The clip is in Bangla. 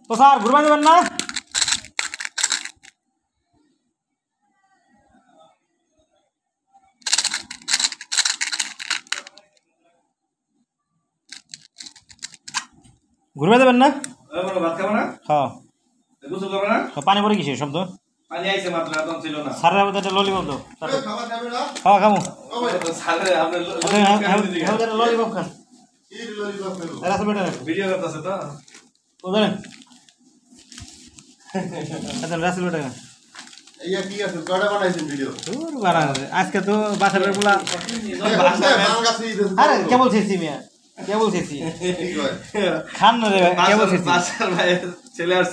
তো স্যার ঘুরবা যাবেন না? ঘুরবা যাবেন না? ভাত খাবো না? হ্যাঁ। গোসল করবে না? পানি পড়ে গেছে শব্দ। পানি আইছে মাত্র, এখন ছিল না। স্যারের আবার একটা ললিপপ দাও। খাবার খাবে না? হ্যাঁ খাবো। স্যারে আপনি ললিপপ খান। কি ললিপপ খাবো? রাসেল বেটা ভিডিও করতেছে তো। ও ধরেন। আচ্ছা রাসেল বেটা খান। এইয়া কি আছে? কয়টা বানাইছেন ভিডিও? দূর বাড়া আজকে তো বাসার বেলা আরে কে বলছিস মিয়া? কে বলছিস? কি কয়? খান না রে কে বলছিস? বাসার ভাই ছেলে আসছে।